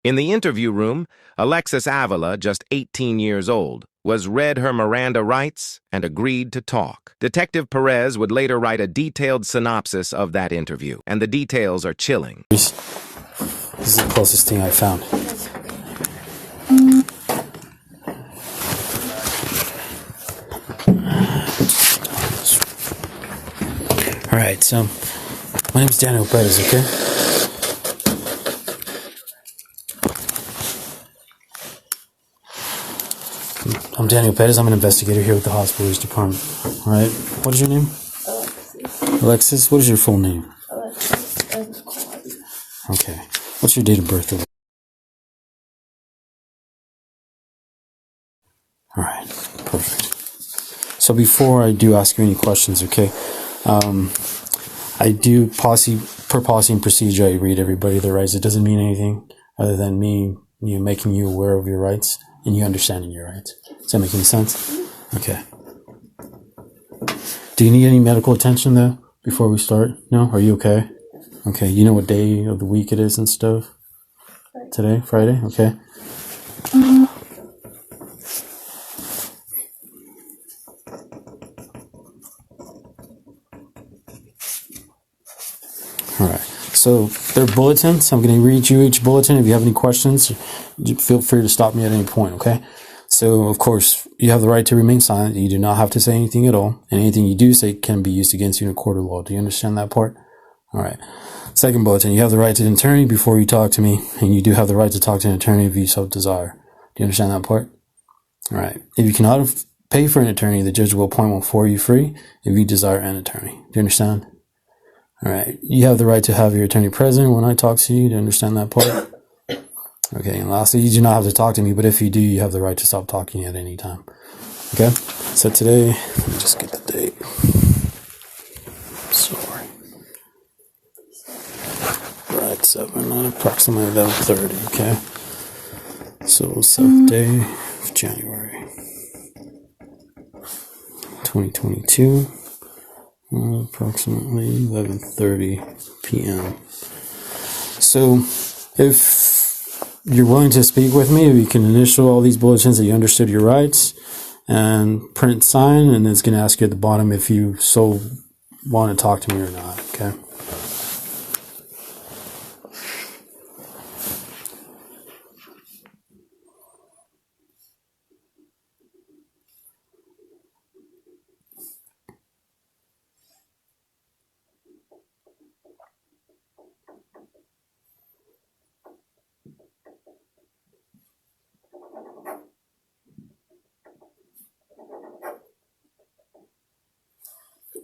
In the interview room, Alexis Avila, just 18 years old, was read her Miranda rights and agreed to talk. Detective Perez would later write a detailed synopsis of that interview, and the details are chilling. This is the closest thing I found. Alright, so my name is Daniel Perez, okay? I'm Daniel Perez. I'm an investigator here with the Hospital Police Department. Alright, what is your name? Alexis. Alexis, what is your full name? Alexis. Okay. What's your date of birth? Alright, perfect. So before I do ask you any questions, okay, I do per policy and procedure, I read everybody their rights. It doesn't mean anything other than me, making you aware of your rights and you understanding your rights. Does that make any sense? Okay. Do you need any medical attention though before we start? No? Are you okay? Okay. You know what day of the week it is and stuff? Today? Friday? Okay. Alright, so they're bulletins. I'm going to read you each bulletin. If you have any questions, feel free to stop me at any point, okay? So, of course, you have the right to remain silent. You do not have to say anything at all. And anything you do say can be used against you in a court of law. Do you understand that part? Alright. Second bulletin, you have the right to an attorney before you talk to me. And you do have the right to talk to an attorney if you so desire. Do you understand that part? Alright. If you cannot pay for an attorney, the judge will appoint one for you free if you desire an attorney. Do you understand? Alright, you have the right to have your attorney present when I talk to you. Do you understand that part? Okay, and lastly, you do not have to talk to me, but if you do, you have the right to stop talking at any time. Okay? So today, let me just get the date. Sorry. Right, 7, approximately 11:30, okay? So, 7th day of January 2022. Approximately 11:30 p.m. So, if you're willing to speak with me, you can initial all these bulletins that you understood your rights and print sign, and it's going to ask you at the bottom if you so want to talk to me or not, okay?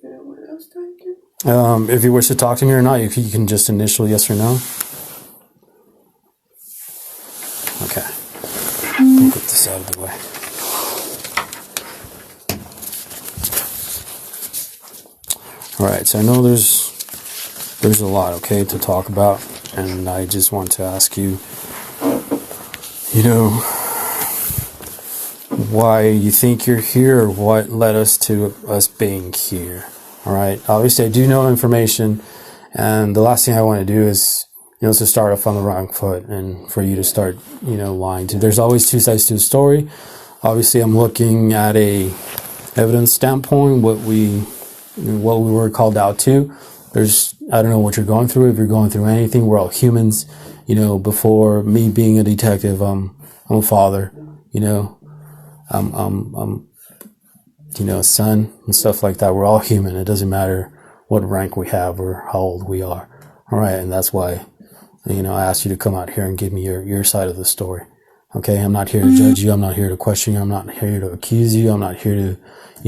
What else do I do? If you wish to talk to me or not, you can just initial yes or no. Okay. I'll get this out of the way. Alright, so I know there's a lot, okay, to talk about, and I just want to ask you, why you think you're here, or what led us to us being here. Alright, obviously I do know information, and the last thing I want to do is, to start off on the wrong foot, and for you to start, lying to. There's always two sides to a story. Obviously I'm looking at a evidence standpoint, what we were called out to. I don't know what you're going through, if you're going through anything, we're all humans. Before me being a detective, I'm a father, I'm a son and stuff like that. We're all human. It doesn't matter what rank we have or how old we are. All right. And that's why, I asked you to come out here and give me your side of the story. Okay. I'm not here to judge you. I'm not here to question you. I'm not here to accuse you. I'm not here to,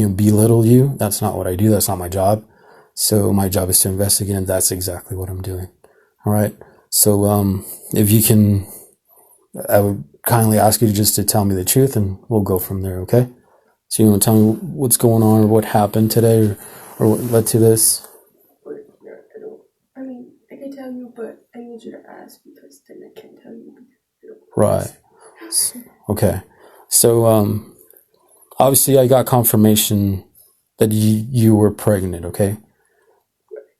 belittle you. That's not what I do. That's not my job. So my job is to investigate, and that's exactly what I'm doing. All right. So, if you can, I would kindly ask you to tell me the truth, and we'll go from there, okay? So you want to tell me what's going on, or what happened today, or what led to this? I mean, I can tell you, but I need you to ask, because then I can't tell you. Right. Okay. So, obviously I got confirmation that you were pregnant, okay?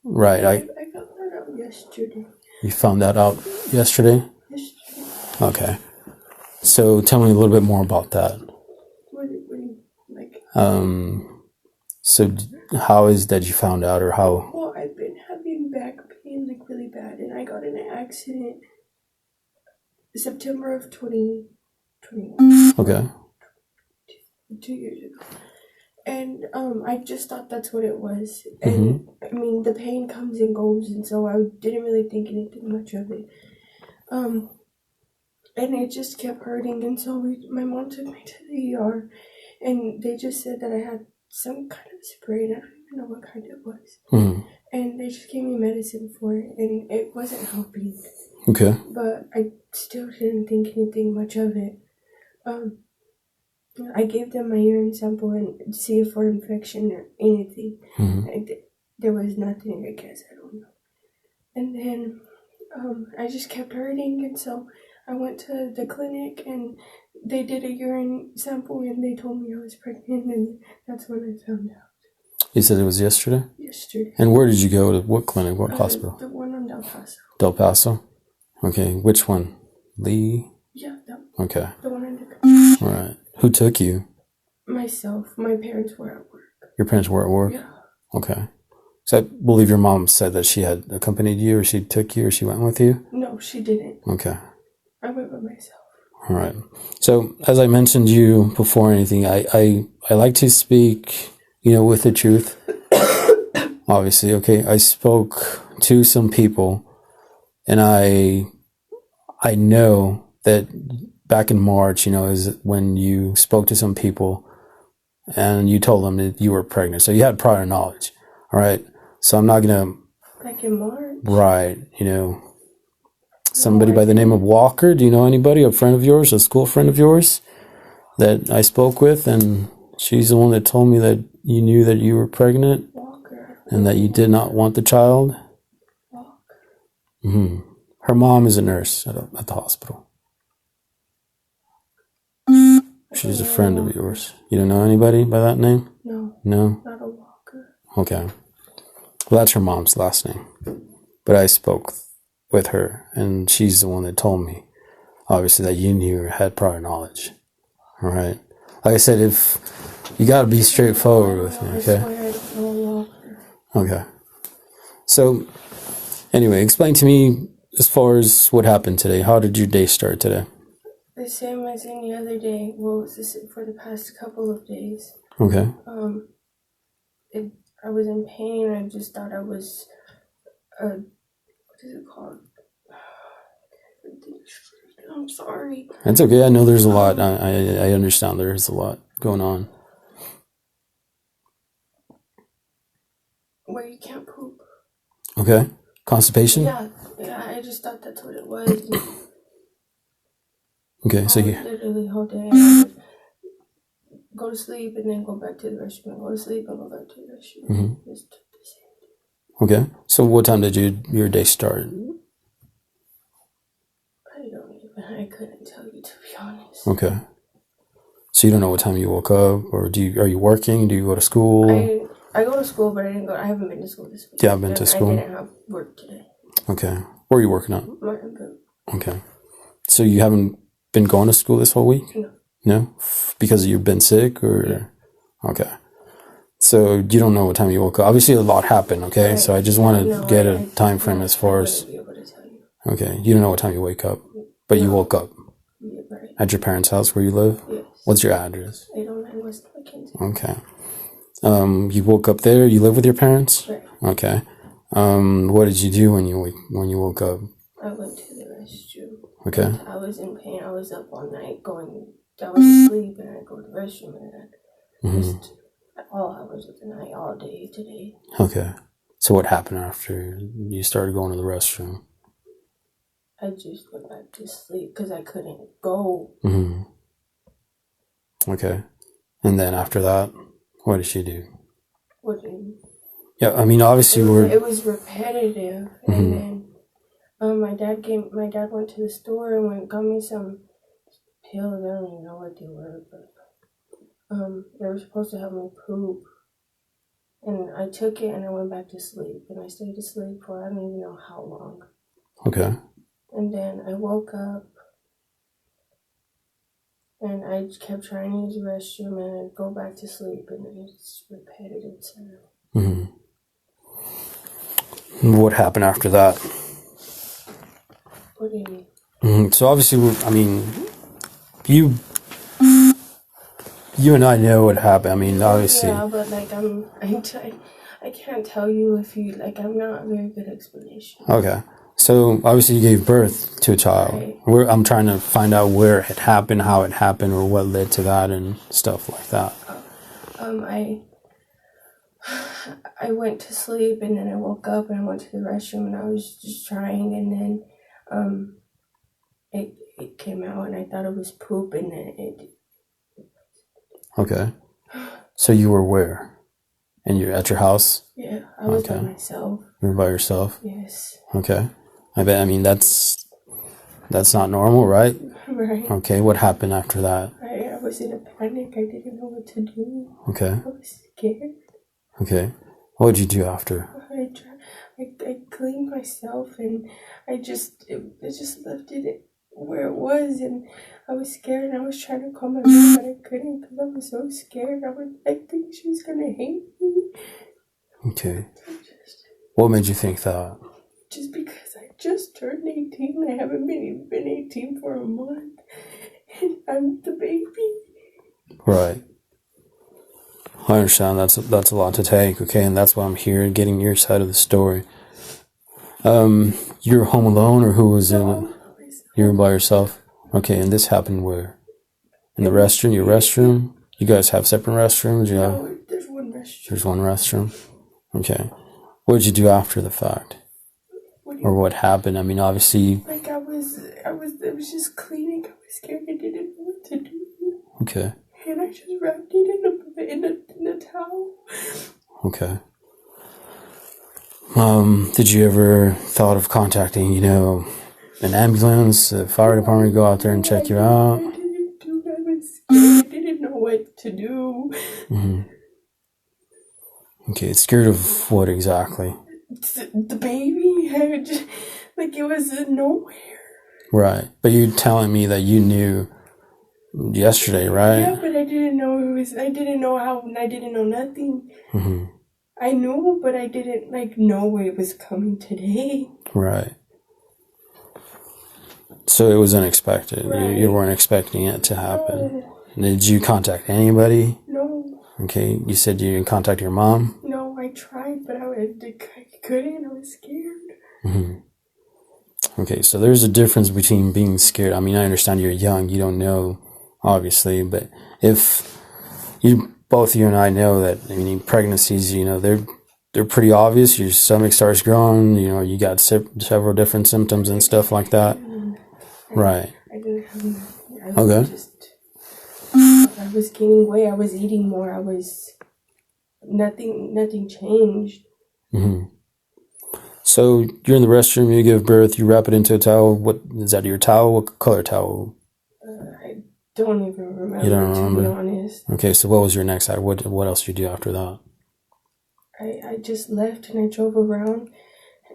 Right. I found that out yesterday. You found that out yesterday? Yesterday. Okay. So tell me a little bit more about that. What do you like? So how is that you found out, or how? Well, I've been having back pain like really bad, and I got in an accident September of 2021. Okay. 2 years ago. And I just thought that's what it was. And I mean, the pain comes and goes, and so I didn't really think anything much of it. And it just kept hurting, and so my mom took me to the ER, and they just said that I had some kind of spray, and I don't even know what kind it was. And they just gave me medicine for it, and it wasn't helping. Okay. But I still didn't think anything much of it. I gave them my urine sample and see if for infection or anything. And there was nothing, I guess, I don't know. And then I just kept hurting, and so I went to the clinic, and they did a urine sample, and they told me I was pregnant, and that's when I found out. You said it was yesterday? Yesterday. And where did you go to? What clinic? What hospital? The one on Del Paso. Del Paso? Okay. Which one? Lee? Yeah, that one. Okay. The one on the All right. Who took you? Myself. My parents were at work. Your parents were at work? Yeah. Okay. So I believe your mom said that she had accompanied you, or she took you, or she went with you? No, she didn't. Okay. I went by myself. All right. So as I mentioned you before anything, I like to speak, with the truth. Obviously, okay. I spoke to some people, and I know that back in March, is when you spoke to some people and you told them that you were pregnant. So you had prior knowledge. All right. So I'm not going to. Back in March? Right. Somebody by the name of Walker. Do you know anybody, a friend of yours, a school friend of yours that I spoke with? And she's the one that told me that you knew that you were pregnant. Walker. And that you did not want the child. Walker. Her mom is a nurse at the hospital. She's a friend of yours. You don't know anybody by that name? No. No? Not a Walker. Okay. Well, that's her mom's last name. But I spoke with her, and she's the one that told me, obviously, that you knew or had prior knowledge. All right? Like I said, if you got to be straightforward with me, okay? I swear I don't know Walker. Okay. So, anyway, explain to me as far as what happened today. How did your day start today? The same as any other day. Well, it's the same for the past couple of days. Okay. I was in pain. I just thought I was, what is it called? I'm sorry. That's okay. I know there's a lot. I understand there's a lot going on. Where you can't poop. Okay. Constipation? Yeah, I just thought that's what it was. Okay, so you... Literally the whole day. I would go to sleep and then go back to the restroom. Go to sleep and go back to the restroom. Just the same. Okay. So what time did your day start? I couldn't tell you, to be honest. Okay. So you don't know what time you woke up, or are you working? Do you go to school? I go to school, but I haven't been to school this week. Yeah, I've been to school. I didn't have work today. Okay. Where are you working at? Martin Boot. Okay. So you haven't been going to school this whole week? No. No? Because you've been sick, or? Yeah. Okay. So you don't know what time you woke up. Obviously a lot happened, okay? So I just want to get a time frame as far as... I wouldn't be able to tell you. Okay. You don't know what time you wake up, but you woke up. Yeah, right. At your parents' house where you live? Yes. What's your address? 809 West McKenzie. Okay. You woke up there. You live with your parents? Right. Okay. What did you do when you woke up? I went to the restroom. Okay. I was in pain. I was up all night I was asleep, and I go to the restroom, and just all hours of the night, all day today. Okay. So what happened after you started going to the restroom? I just went back to sleep because I couldn't go. Okay. And then after that, what did she do? What do you mean? Yeah, I mean, obviously it was repetitive, and then my dad went to the store and got me some pills. I don't even know what they were, but they were supposed to help me poop, and I took it and I went back to sleep, and I stayed asleep for I don't even know how long. Okay. And then I woke up, And I kept trying to use the restroom and I'd go back to sleep, and it's repetitive. So. What happened after that? What do you mean? So obviously, I mean, you and I know what happened. I mean, obviously. Yeah, but like I can't tell you if you like. I'm not a very good explanation. Okay. So obviously you gave birth to a child. Right. I'm trying to find out where it happened, how it happened, or what led to that and stuff like that. I went to sleep and then I woke up and I went to the restroom and I was just trying, and then it came out and I thought it was poop, and then it. Okay. So you were where? And you're at your house? Yeah, I was by myself. You were by yourself? Yes. Okay. I that's not normal, right? Right. Okay, what happened after that? I was in a panic. I didn't know what to do. Okay. I was scared. Okay. What did you do after? I cleaned myself and I just left it where it was, and I was scared and I was trying to call my mom, but I couldn't because I was so scared. I think she was gonna hate me. Okay. What made you think that? Just because I just turned 18. I haven't been 18 for a month, and I'm the baby. Right. I understand. That's a lot to take. Okay, and that's why I'm here, getting your side of the story. You're home alone, or who was in it? You were by yourself. Okay, and this happened where? In the restroom? Your restroom? You guys have separate restrooms? No, there's one restroom. There's one restroom. Okay. What did you do after the fact? Or what happened? I mean, obviously. Like I was just cleaning. I was scared. I didn't know what to do. Okay. And I just wrapped it in a towel. Okay. Did you ever thought of contacting, an ambulance, the fire department, go out there and check you out? I didn't do that. I was scared. I didn't know what to do. Mm-hmm. Okay, scared of what exactly? The baby. It was nowhere. Right, but you're telling me that you knew yesterday, right? Yeah, but I didn't know it was. I didn't know how. I didn't know nothing. Mm-hmm. I knew, but I didn't know it was coming today. Right. So it was unexpected. Right. You weren't expecting it to happen. No. Did you contact anybody? No. Okay, you said you didn't contact your mom? No, I tried, but I couldn't. I was scared. Mm-hmm. Okay, so there's a difference between being scared. I mean, I understand you're young, you don't know, obviously, but if both you and I know that, I mean, pregnancies, they're pretty obvious. Your stomach starts growing, you got several different symptoms and stuff like that. Right. I didn't have Okay. I was gaining weight. I was eating more. Nothing changed. Mm-hmm. So you're in the restroom, you give birth, you wrap it into a towel. What is that, your towel? What color towel? I don't even remember. You don't remember? To be honest. Okay, so what was your next act? What else did you do after that? I just left and I drove around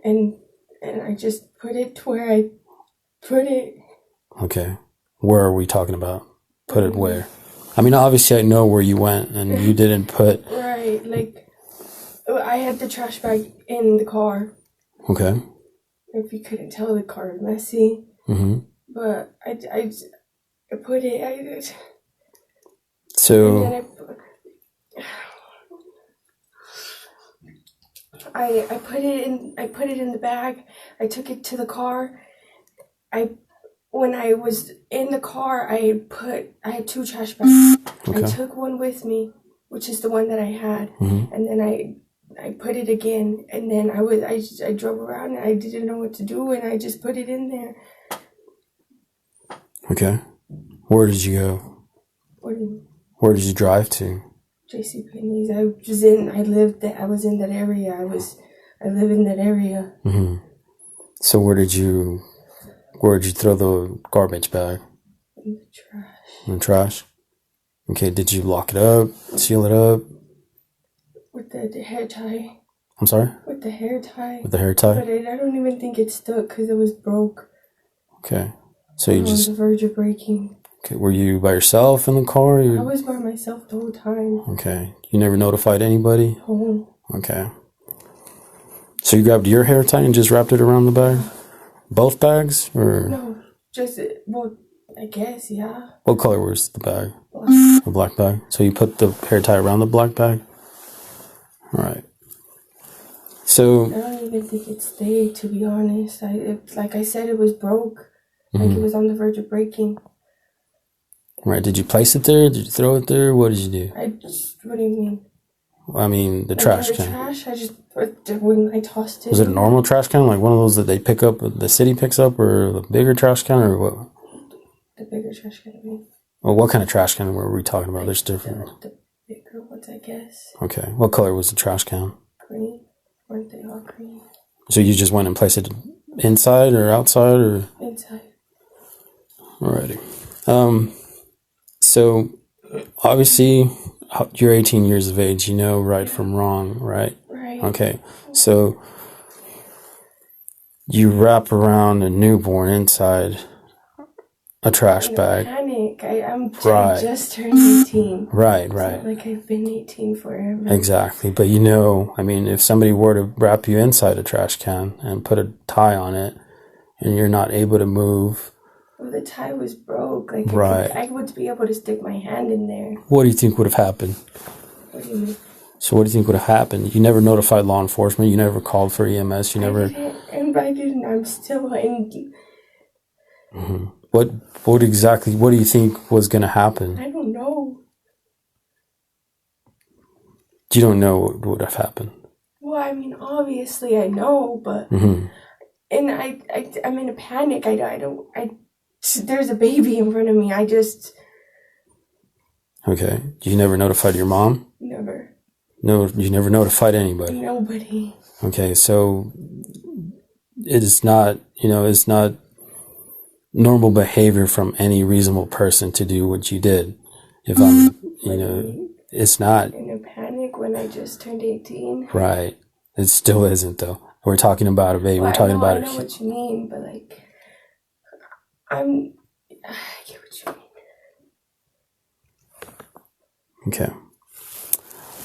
and I just put it to where I put it. Okay. Where are we talking about? Put it where? I mean, obviously I know where you went and you didn't put... Right, I had the trash bag in the car. Okay. If you couldn't tell, the car was messy. Mm-hmm. But I put it... So... I put it in the bag. I took it to the car. When I was in the car, I had 2 trash bags. Okay. I took one with me, which is the one that I had, and then I put it again, and then I drove around and I didn't know what to do, and I just put it in there. Okay. Where did you go? What do you mean? Where did you drive to? JCPenney's. I was in that area. I live in that area. Mm-hmm. So where did you throw the garbage bag? In the trash. In the trash? Okay, did you lock it up, seal it up? With the hair tie. I'm sorry? With the hair tie. With the hair tie? But I don't even think it stuck because it was broke. Okay. So you on the verge of breaking. Okay. Were you by yourself in the car? I was by myself the whole time. Okay. You never notified anybody? Oh. Okay. So you grabbed your hair tie and just wrapped it around the bag? Both bags? Or No, just, well, I guess, yeah. what color was the bag? Black. A black bag. So you put the hair tie around the black bag? All right. So I don't even think it stayed, to be honest. Like I said, it was broke. Like it was on the verge of breaking. Right. Did you place it there? Did you throw it there? What did you do? What do you mean? I mean, the Like trash the can. trash? When I tossed it. Was it a normal trash can? Like one of those that they pick up, the city picks up, or the bigger trash can, or what? The bigger trash can, I mean. Well, what kind of trash can were we talking about? There's different. The bigger ones, I guess. Okay. What color was the trash can? Green. Weren't they all green? So you just went and placed it inside or outside or? Inside. Alrighty. So obviously you're 18 years of age. You know right from wrong, right? Right. Okay. So you wrap around a newborn inside a trash bag. Panic. Right. I just turned 18. Right. It's Right. not like I've been 18 forever. Exactly. But you know, I mean, if somebody were to wrap you inside a trash can and put a tie on it and you're not able to move. Well, the tie was broke. Like, right. I would be able to stick my hand in there. What do you think would have happened? What do you mean? So what do you think would have happened? You never notified law enforcement. You never called for EMS. You never. I didn't. I'm still in. Mm-hmm. What exactly? What do you think was going to happen? I don't know. You don't know what would have happened. Well, I mean, obviously I know, but and I'm in a panic. There's a baby in front of me. Okay. You never notified your mom? Never. No, you never notified anybody. Nobody. Okay, so it is not, it's not normal behavior from any reasonable person to do what you did. If I'm, it's not. In a panic when I just turned 18. Right. It still isn't though. We're talking about a baby. Well, we're talking about I know what you mean, but like, I get what you mean. Okay.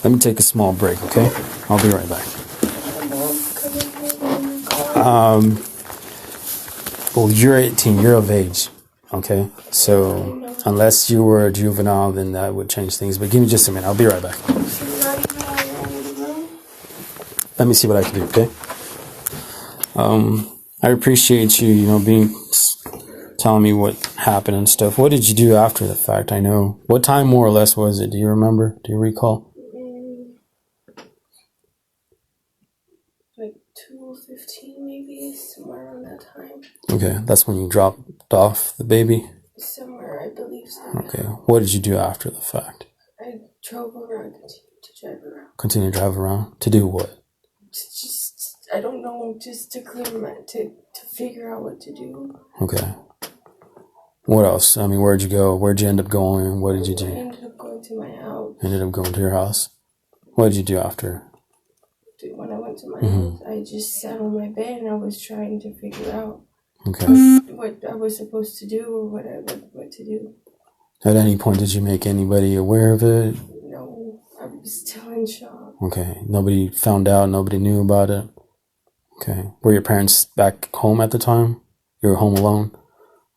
Let me take a small break, okay? I'll be right back. Well, you're 18, you're of age, okay? So, unless you were a juvenile, then that would change things. But give me just a minute, I'll be right back. Let me see what I can do, okay? I appreciate you, telling me what happened and stuff. What did you do after the fact? I know. What time more or less was it? Do you remember? Do you recall? Like 2:15 maybe, somewhere around that time. Okay, that's when you dropped off the baby? Somewhere, I believe so. Okay, what did you do after the fact? I drove around, continued to drive around. Continue to drive around? To do what? I don't know, just to clear to figure out what to do. Okay. What else? I mean, where'd you go? Where'd you end up going? What did you do? I ended up going to my house. Ended up going to your house? What did you do after? When I went to my house, I just sat on my bed and I was trying to figure out what I was supposed to do or what to do. At any point, did you make anybody aware of it? No, I was still in shock. Okay. Nobody found out? Nobody knew about it? Okay. Were your parents back home at the time? You were home alone?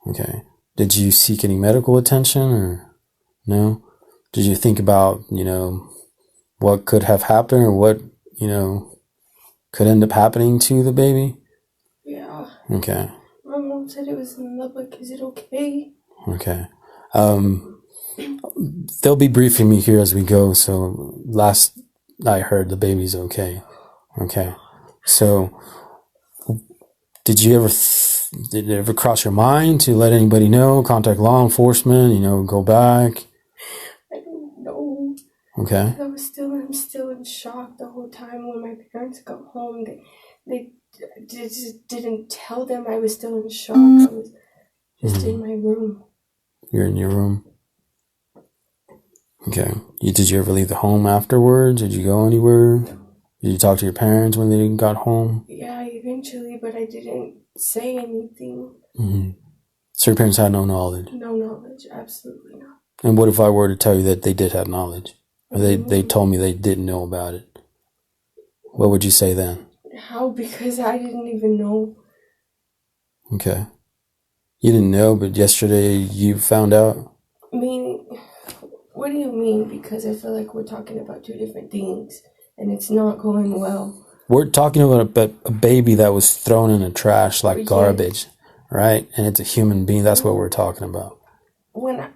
Okay. Did you seek any medical attention or no? Did you think about, what could have happened or what, could end up happening to the baby? Yeah. Okay. My mom said it was in the book. Is it okay? Okay. They'll be briefing me here as we go. So last I heard, the baby's okay. Okay. So did it ever cross your mind to let anybody know, contact law enforcement, go back? I don't know. Okay. I'm still in shock the whole time. When my parents got home, they just didn't tell them I was still in shock. I was just in my room. You're in your room? Okay. Did you ever leave the home afterwards? Did you go anywhere? Did you talk to your parents when they got home? Yeah, eventually, but I didn't say anything. So your parents had no knowledge? No knowledge, absolutely not. And what if I were to tell you that they did have knowledge? Or they told me they didn't know about it? What would you say then? How? Because I didn't even know. Okay. You didn't know, but yesterday you found out? I mean, what do you mean? Because I feel like we're talking about two different things, and it's not going well. We're talking about a baby that was thrown in the trash like garbage, right? And it's a human being. That's what we're talking about.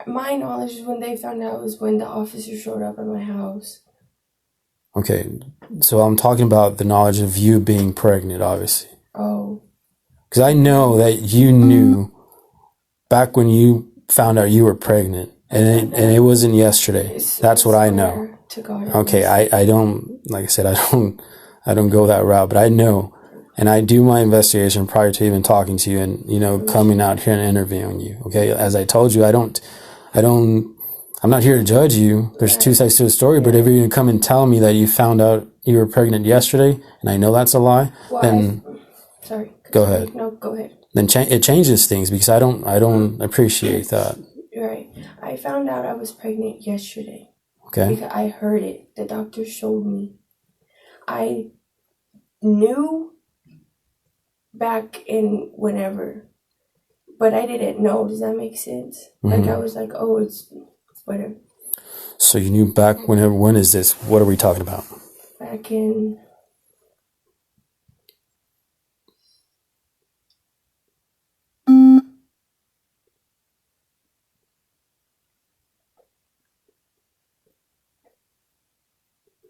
My knowledge is when they found out was when the officer showed up at my house. Okay, so I'm talking about the knowledge of you being pregnant, obviously. Oh. Because I know that you knew back when you found out you were pregnant, and it wasn't yesterday. That's what I know. Okay, I don't, like I said, I don't go that route, but I know, and I do my investigation prior to even talking to you and, coming out here and interviewing you. Okay, as I told you, I'm not here to judge you. There's two sides to the story, but if you're going to come and tell me that you found out you were pregnant yesterday, and I know that's a lie, then sorry. Go ahead. No, go ahead. Then it changes things because I don't appreciate that. Right. I found out I was pregnant yesterday. Okay. Because I heard it. The doctor showed me. I knew back in whenever, but I didn't know. Does that make sense? Mm-hmm. Like I was like, oh, it's whatever. So you knew back whenever? When is this? What are we talking about? Back in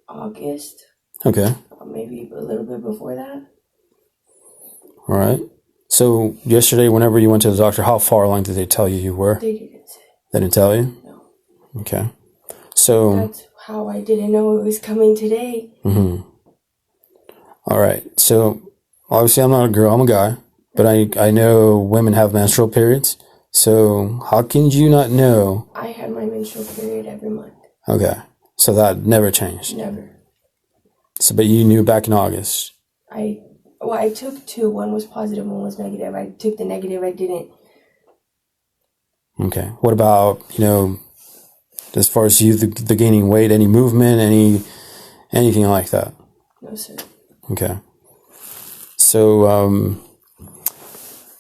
August. Okay. Maybe a little bit before that. All right. So yesterday, whenever you went to the doctor, how far along did they tell you were? They didn't say. They didn't tell you? No. Okay. So that's how I didn't know it was coming today. Mm-hmm. All right. So obviously I'm not a girl, I'm a guy, but I know women have menstrual periods. So how can you not know? I had my menstrual period every month. Okay. So that never changed? Never. So, but you knew back in August? I took two. One was positive, one was negative. I took the negative, I didn't. Okay. What about, as far as you, the gaining weight, any movement, anything like that? No, sir. Okay. So,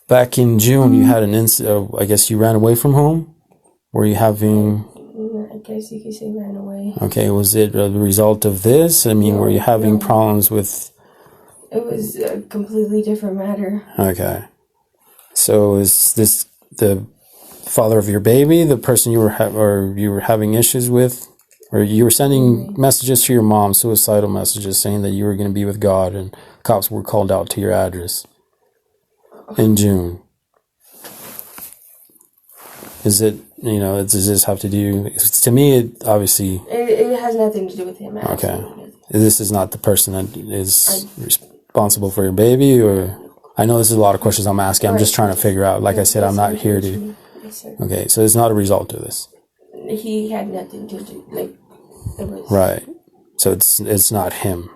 back in June, you had an incident, I guess you ran away from home? Were you having... I guess you could say ran away. Okay, was it a result of this? I mean, were you having problems with... It was a completely different matter. Okay. So is this the father of your baby, the person you were having issues with? Or you were sending messages to your mom, suicidal messages, saying that you were going to be with God, and cops were called out to your address in June. Is it, does this have to do... To me, it obviously... It has nothing to do with him. Okay. This is not the person that is responsible for your baby, or... I know this is a lot of questions I'm asking. I'm just trying to figure out. Like I said, I'm not here to... Yes, sir. Okay, so it's not a result of this. He had nothing to do. It was... Right. So it's not him.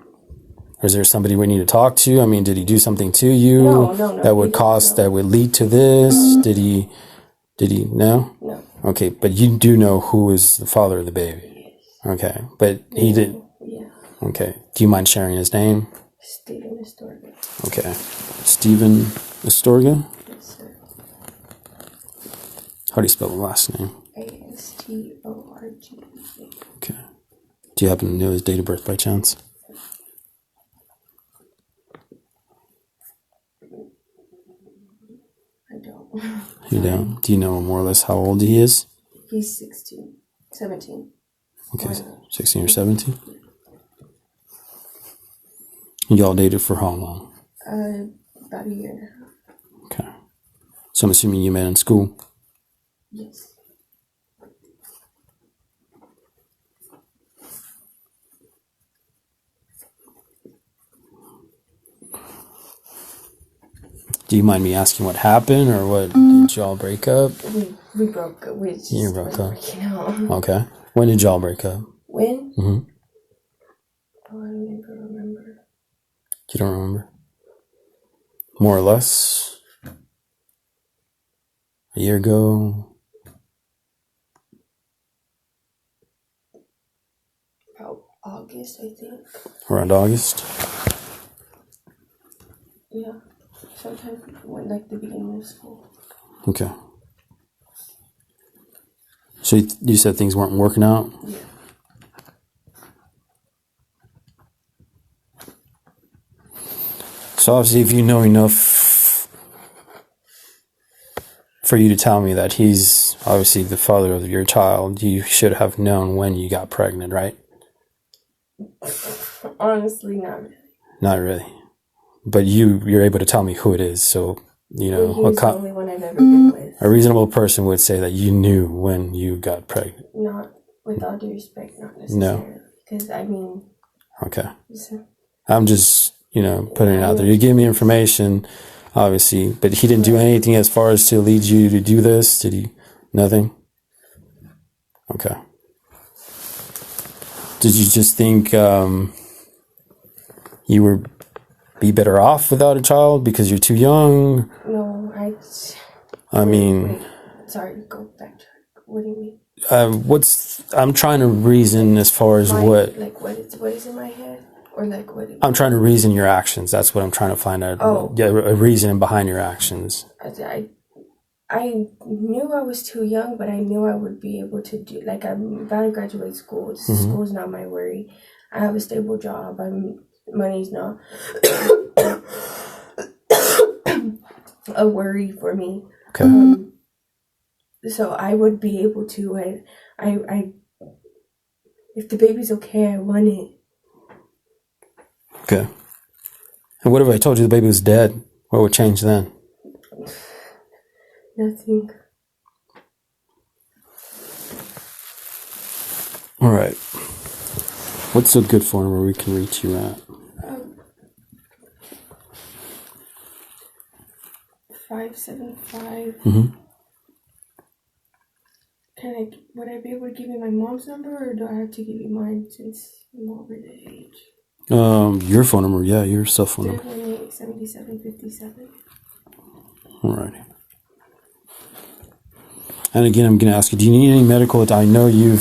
Or is there somebody we need to talk to? I mean, did he do something to you? No. That would lead to this? Did he... No? No. Okay, but you do know who is the father of the baby? Yes. Okay, but he did... Yeah. Okay. Do you mind sharing his name? Stephen Astorga. Okay. Stephen Astorga? Yes, sir. How do you spell the last name? Astorga. Okay. Do you happen to know his date of birth by chance? I don't. You don't? Do you know more or less how old he is? He's 17. Okay, 16 or 17? Y'all dated for how long? About a year and a half. Okay. So I'm assuming you met in school? Yes. Do you mind me asking what happened, or what? Did y'all break up? We broke up. You broke up? Out. Okay. When did y'all break up? When? Mm-hmm. Oh, I don't even remember. You don't remember? More or less? A year ago? About August, I think. Around August? Yeah. Sometimes when, like, the beginning of school. Okay. So you said things weren't working out? Yeah. So obviously if you know enough for you to tell me that he's obviously the father of your child, you should have known when you got pregnant, right? Honestly, not really. Not really. But you're able to tell me who it is, so you know He's the only one I've ever been with. a reasonable person would say that you knew when you got pregnant. Not, with all due respect, not necessarily. Because, I mean... Okay. So, I'm just, putting it out there. You gave me information, obviously, but he didn't do anything as far as to lead you to do this? Did he? Nothing? Okay. Did you just think you would be better off without a child because you're too young? No, Wait, sorry, go back. What do you mean? I'm trying to reason as far as what is in my head? Or like what? I'm trying to reason your actions. That's what I'm trying to find out. Oh. Yeah, a reason behind your actions. I knew I was too young, but I knew I would be able to do, like, I'm about to graduate school. School's not my worry. I have a stable job. Money's not a worry for me. Okay. So I would be able to, I if the baby's okay, I want it. Okay. And what if I told you the baby was dead? What would change then? Nothing. All right. What's a good phone where we can reach you at? 575. Mm-hmm. Would I be able to give you my mom's number, or do I have to give you mine since I'm over the age? Your phone number, yeah, your cell phone number. 318-7757. All right. And again, I'm going to ask you, do you need any medical? I know you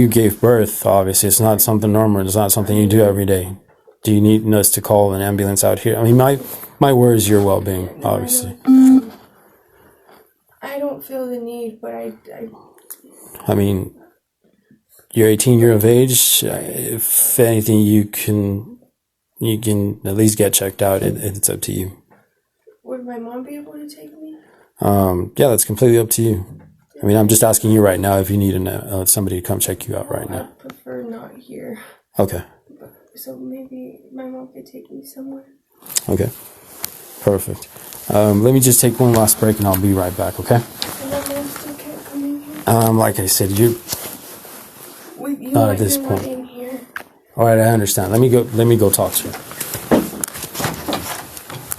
gave birth, obviously. It's not something normal. It's not something you do every day. Do you need us to call an ambulance out here? I mean, my word is your well-being, obviously. I don't feel the need, but I mean, you're 18 years of age. If anything, you can at least get checked out. It's up to you. Would my mom be able to take me? Yeah, that's completely up to you. I mean, I'm just asking you right now if you need somebody to come check you out right now. I prefer not here. Okay. So maybe my mom could take me somewhere. Okay. Perfect. Let me just take one last break and I'll be right back, okay? And my mom still can't come in here? Like I said, you not at this point. In here. All right, I understand. Let me go talk to her.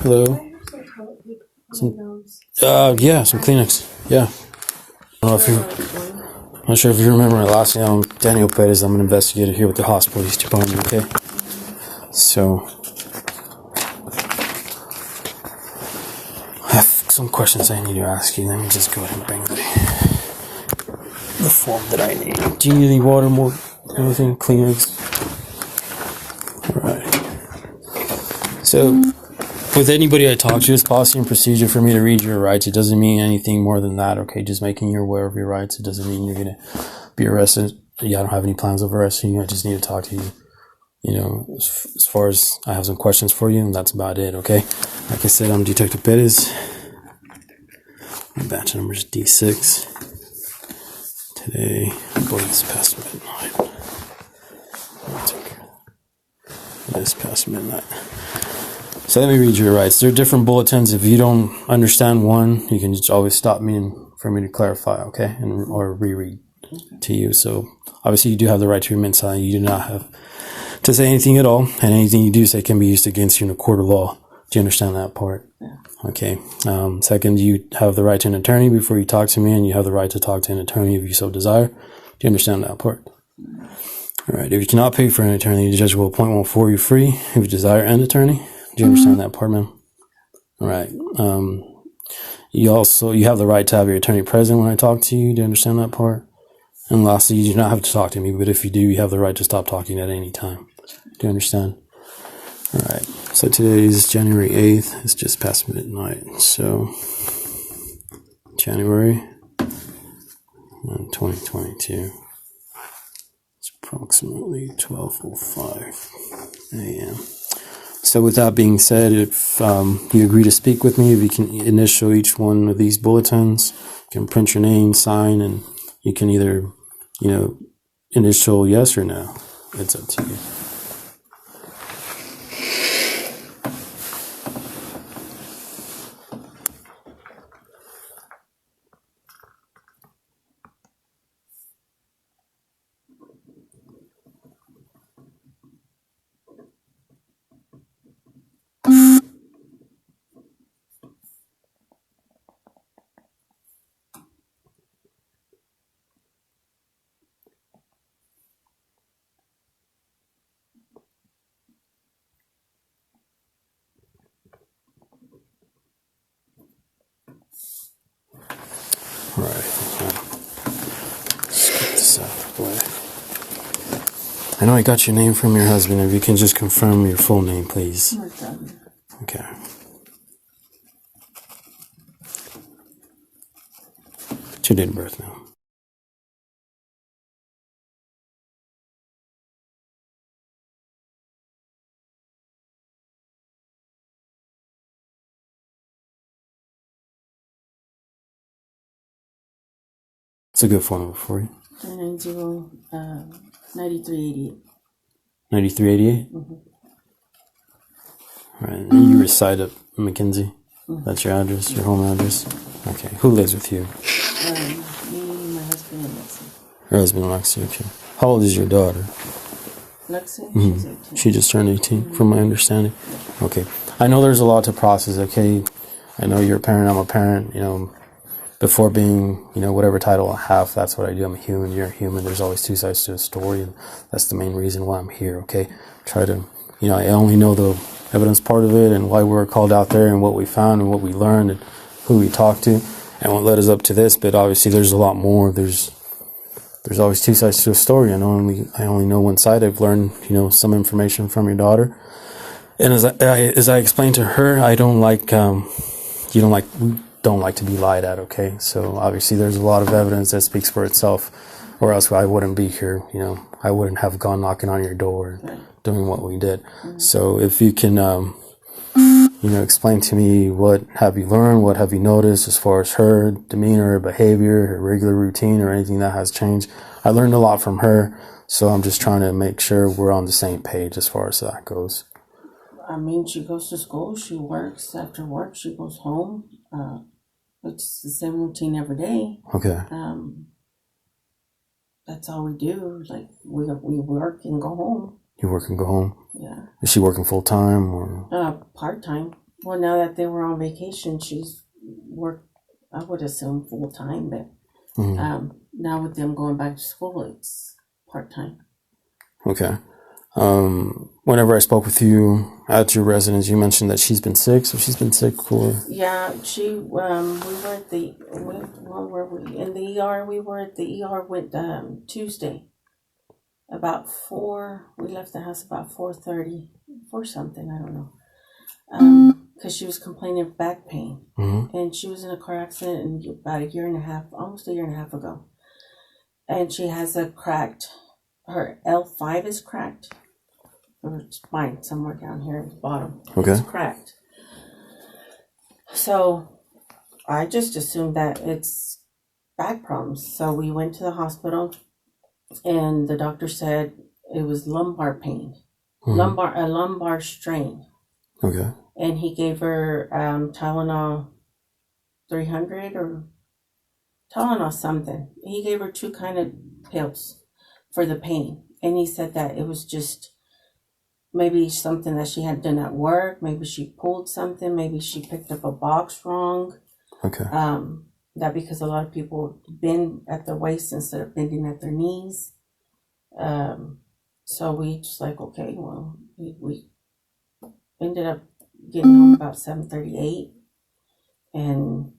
Hello? Yeah, some Kleenex. Yeah. I'm not sure if you remember my last name. I'm Daniel Perez. I'm an investigator here with the hospital police department, okay? So, I have some questions I need to ask you. Let me just go ahead and bring the form that I need. Do you need any water, more anything? Kleenex? Alright. So, with anybody I talk to, it's policy and procedure for me to read your rights. It doesn't mean anything more than that, okay? Just making you aware of your rights. It doesn't mean you're going to be arrested. Yeah, I don't have any plans of arresting you. I just need to talk to you. As far as I have some questions for you, and that's about it, okay? Like I said, I'm Detective Perez. My batch number is D6. Today, I believe it's past midnight. It's past midnight. So let me read you your rights. There are different bulletins. If you don't understand one, you can just always stop me for me to clarify, okay? Or reread to you. So obviously you do have the right to remain silent. You do not have to say anything at all, and anything you do say can be used against you in a court of law. Do you understand that part? Yeah. Okay. Second, you have the right to an attorney before you talk to me, and you have the right to talk to an attorney if you so desire. Do you understand that part? All right. If you cannot pay for an attorney, the judge will appoint one for you free if you desire an attorney. Do you understand that part, ma'am? All right. You have the right to have your attorney present when I talk to you. Do you understand that part? And lastly, you do not have to talk to me, but if you do, you have the right to stop talking at any time. Do you understand? All right. So today is January 8th. It's just past midnight. So January 2022. It's approximately 12:05 a.m. So with that being said, if you agree to speak with me, if you can initial each one of these bulletins, you can print your name, sign, and you can either, initial yes or no. It's up to you. All right. Let's get this out of the way. I know I got your name from your husband. If you can just confirm your full name, please. Okay. What's your date of birth now? It's a good phone number for you. 9388. 9388? Mm-hmm. All right. And you reside at McKenzie? Mm-hmm. That's your address, your home address? Okay. Who lives with you? Me, my husband, and Lexi. Her husband, Lexi. Okay. How old is your daughter? Lexi? Mm-hmm. She's 18. She just turned 18, mm-hmm. from my understanding. Yeah. Okay. I know there's a lot to process, okay? I know you're a parent, I'm a parent, before being, whatever title I have, that's what I do. I'm a human, you're a human. There's always two sides to a story, and that's the main reason why I'm here, okay? Try to, I only know the evidence part of it and why we were called out there and what we found and what we learned and who we talked to and what led us up to this. But obviously there's a lot more. There's always two sides to a story. I only know one side. I've learned, some information from your daughter. And as I explained to her, I don't like, we don't like to be lied at, okay? So obviously there's a lot of evidence that speaks for itself, or else I wouldn't be here, I wouldn't have gone knocking on your door doing what we did. Mm-hmm. So if you can, explain to me what have you learned, what have you noticed as far as her demeanor, her behavior, her regular routine, or anything that has changed. I learned a lot from her, so I'm just trying to make sure we're on the same page as far as that goes. I mean, she goes to school, she works, after work she goes home. It's the same routine every day. Okay. That's all we do. Like, we work and go home. You work and go home? Yeah. Is she working full time or? Part-time. Well, now that they were on vacation, she's worked, I would assume full time, but mm-hmm. Now with them going back to school, it's part-time. Okay. Whenever I spoke with you at your residence, you mentioned that she's been sick. So she's been sick for. Yeah, we were at the. Where were we? In the ER. We were at the ER with Tuesday. About 4. We left the house about 4:30, for something, I don't know. Because she was complaining of back pain, mm-hmm. and she was in a car accident about almost a year and a half ago, and she has her L5 is cracked. Her spine somewhere down here at the bottom. Okay. It's cracked. So I just assumed that it's back problems. So we went to the hospital, and the doctor said it was lumbar pain, mm-hmm. a lumbar strain. Okay. And he gave her Tylenol 300 or Tylenol something. He gave her 2 kind of pills for the pain. And he said that it was just maybe something that she had done at work. Maybe she pulled something. Maybe she picked up a box wrong. Okay. That because a lot of people bend at their waist instead of bending at their knees. So we just like, okay, well, we ended up getting home about 7:38, and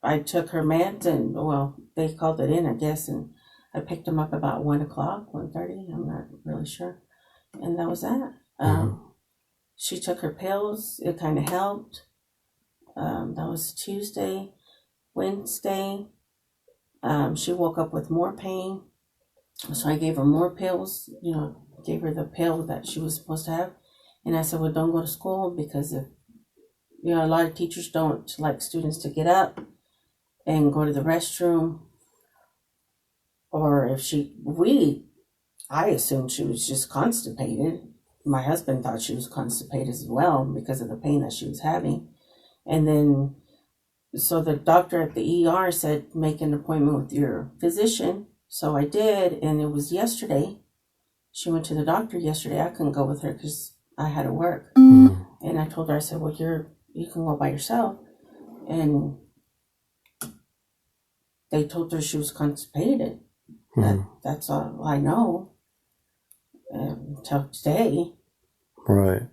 I took her meds, and well, they called it in, I guess, and I picked them up about 1:00, 1:30. I'm not really sure, and that was that. She took her pills. It kind of helped. That was Tuesday. Wednesday, she woke up with more pain, so I gave her more pills. Gave her the pill that she was supposed to have, and I said, "Well, don't go to school because if a lot of teachers don't like students to get up and go to the restroom, or if I assumed she was just constipated. My husband thought she was constipated as well because of the pain that she was having. And then, so the doctor at the ER said, make an appointment with your physician. So I did, and it was yesterday. She went to the doctor yesterday. I couldn't go with her because I had to work. And I told her, I said, well, you can go by yourself. And they told her she was constipated. That's all I know until today. Right.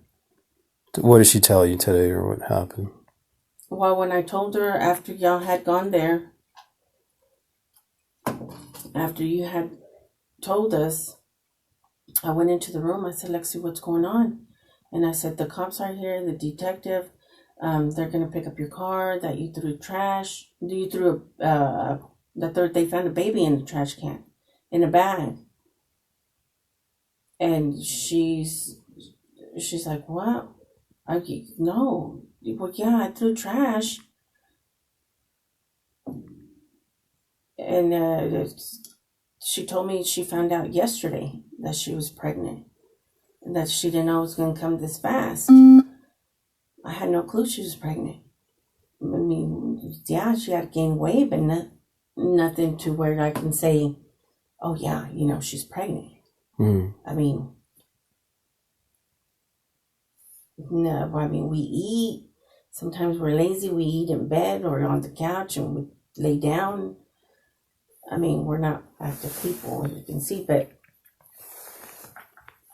What did she tell you today, or what happened? Well, when I told her after y'all had gone there, after you had told us, I went into the room. I said, Lexi, what's going on? And I said, the cops are here, the detective. They're going to pick up your car, that you threw trash. You threw they found a baby in the trash can, in a bag. And she's like, what? No. Well, yeah, I threw trash. And she told me she found out yesterday that she was pregnant. And that she didn't know it was going to come this fast. I had no clue she was pregnant. I mean, yeah, she had gained weight, but nothing to where I can say, oh, yeah, she's pregnant. I mean, no, we eat. Sometimes we're lazy. We eat in bed or on the couch and we lay down. I mean, we're not active people, as you can see, but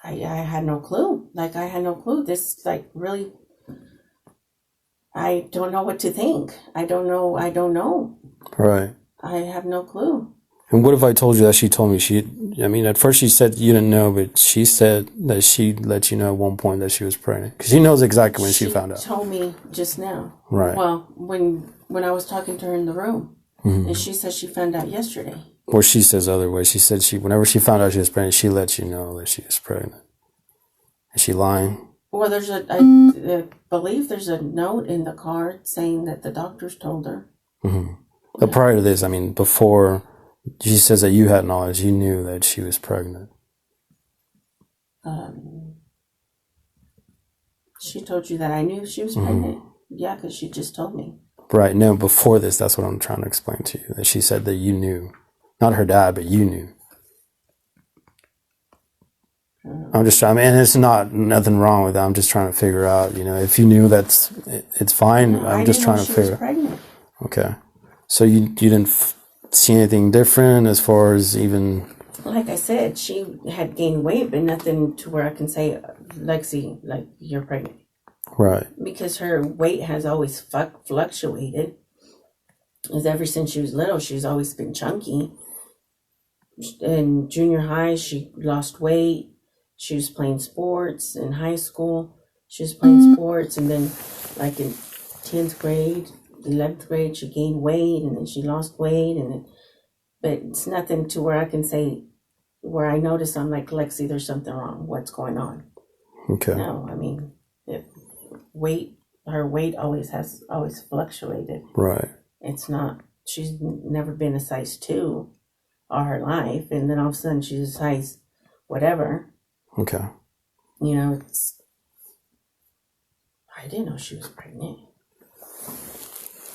I had no clue. Like, I had no clue. This, really, I don't know what to think. I don't know. Right. I have no clue. And what if I told you that she told me at first she said you didn't know, but she said that she let you know at one point that she was pregnant. Because she knows exactly when she found out. She told me just now. Right. Well, when I was talking to her in the room, and she said she found out yesterday. Or she says other way. She said whenever she found out she was pregnant, she let you know that she was pregnant. Is she lying? Well, I believe there's a note in the card saying that the doctors told her. But prior to this, before she says that you had knowledge, you knew that she was pregnant. She told you that I knew she was pregnant. Yeah, because she just told me. Right. No, before this, that's what I'm trying to explain to you. That she said that you knew. Not her dad, but you knew. I'm just trying, and it's nothing wrong with that. I'm just trying to figure out, if you knew it's fine. No, I'm just trying to figure. Was pregnant. Okay. So you didn't see anything different as far as even. Like I said, she had gained weight, but nothing to where I can say, Lexi, you're pregnant. Right. Because her weight has always fluctuated. Because ever since she was little, she's always been chunky. In junior high, she lost weight. She was playing sports. In high school, she was playing sports. And then, in 10th grade, 11th grade, she gained weight. And then she lost weight. But it's nothing to where I can say, where I notice I'm like, Lexi, there's something wrong. What's going on? Okay. No, her weight always fluctuated. Right. It's not, she's never been a size 2 all her life, and then all of a sudden she's a size whatever. Okay. I didn't know she was pregnant.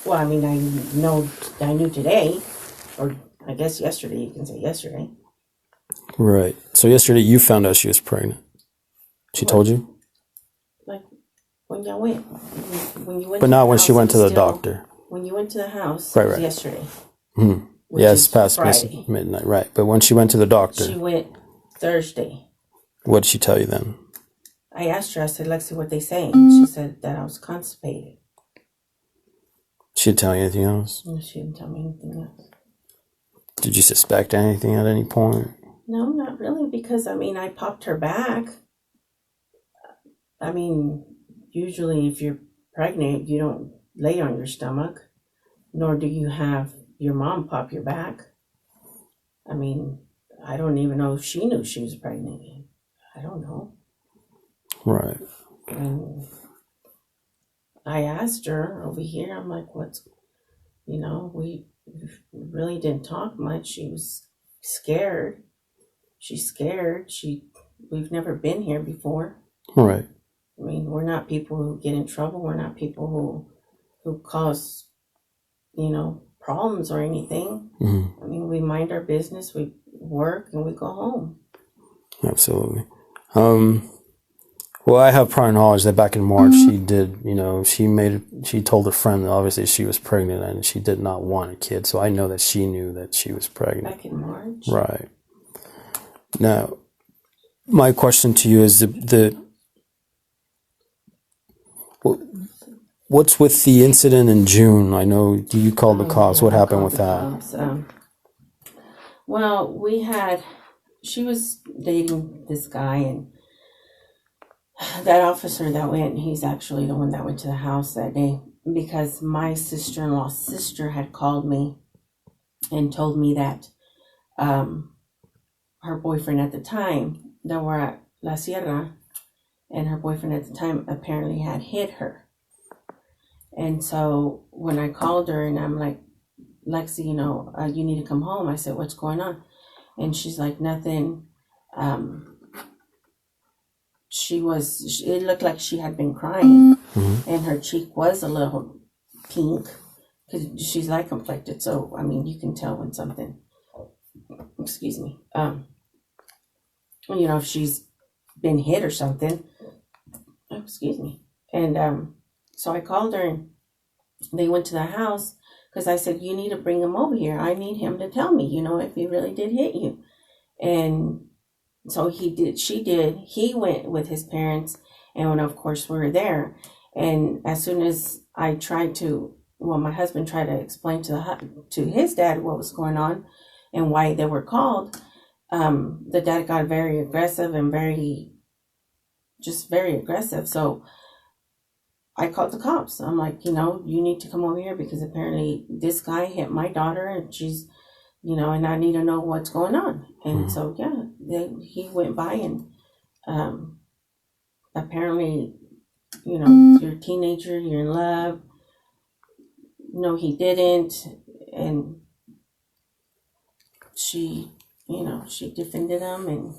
Well, I knew today, or I guess yesterday, you can say yesterday. Right. So yesterday you found out she was pregnant. She told you? When y'all went. When you went. But not when she went to the doctor. When you went to the house, right, it was right. yesterday. Yeah, it's past Friday. Midnight, right. But when she went to the doctor. She went Thursday. What did she tell you then? I asked her, I said, Lexi, what they saying? She said that I was constipated. She didn't tell you anything else? No, she didn't tell me anything else. Did you suspect anything at any point? No, not really, because, I mean, I popped her back. I mean, usually if you're pregnant, you don't lay on your stomach, nor do you have your mom pop your back. I mean, I don't even know if she knew she was pregnant. I don't know. Right. And I asked her over here, I'm like, what's, we really didn't talk much. She was scared. She's scared. We've never been here before. Right. I mean, we're not people who get in trouble. We're not people who cause, problems or anything. Mm-hmm. I mean, we mind our business, we work, and we go home. Absolutely. Well, I have prior knowledge that back in March she did, she told a friend that obviously she was pregnant and she did not want a kid. So I know that she knew that she was pregnant. Back in March? Right. Now, my question to you is what's with the incident in June? I know you called the cops. What happened with that? Well, she was dating this guy, and that officer that went, he's actually the one that went to the house that day, because my sister-in-law's sister had called me and told me that her boyfriend at the time, that were at La Sierra, and her boyfriend at the time apparently had hit her. And so when I called her and I'm like, Lexi, you need to come home. I said, what's going on? And she's like, nothing. It looked like she had been crying, and her cheek was a little pink because she's light complected. So, I mean, you can tell when something, excuse me, if she's been hit or something. Excuse me. And so I called her and they went to the house because I said, you need to bring him over here. I need him to tell me, if he really did hit you. And so he did. He went with his parents, and of course we were there. And as soon as I my husband tried to explain to his dad what was going on and why they were called, the dad got very aggressive and very aggressive. So I called the cops. I'm like, you need to come over here because apparently this guy hit my daughter and she's, and I need to know what's going on. And so, he went by and apparently, you're a teenager, you're in love. No, he didn't. And she, she defended him and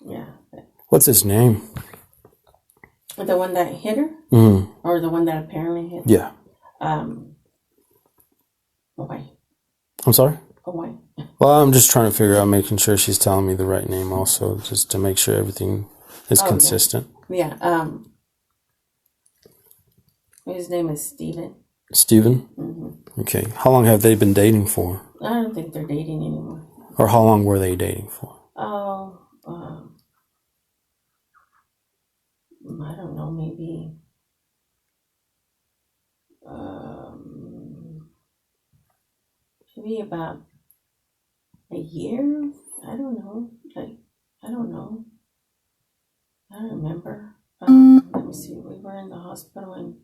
yeah. What's his name? The one that hit her? Or the one that apparently hit her? Yeah. Why? I'm sorry? Why? Well, I'm just trying to figure out, making sure she's telling me the right name also, just to make sure everything is consistent. Yeah. His name is Steven. Steven? Mm-hmm. Okay. How long have they been dating for? I don't think they're dating anymore. Or how long were they dating for? Oh, I don't know, maybe about a year. I don't know. I don't know. I don't remember. Let me see. We were in the hospital and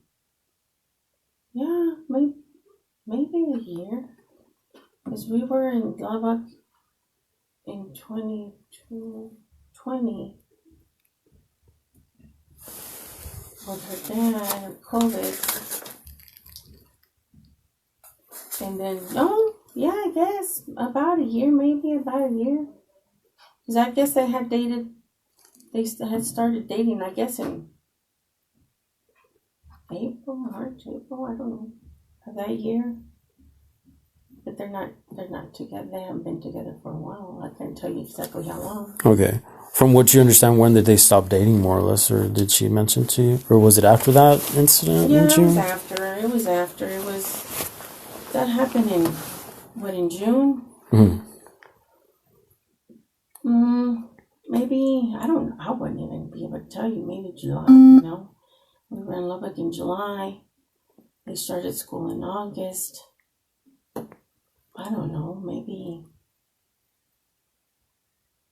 maybe a year, because we were in Lubbock in 2020 with her dad with COVID. And then, I guess about a year, Because I guess they had started dating, I guess, in March, April, I don't know, of that year. But they're not together. They haven't been together for a while. I can't tell you exactly how long. Okay. From what you understand, when did they stop dating, more or less, or did she mention to you? Or was it after that incident in June? Yeah, it was after. That happened in June? Maybe, I don't know. I wouldn't even be able to tell you. Maybe July, We were in Lubbock in July. they started school in August. I don't know, maybe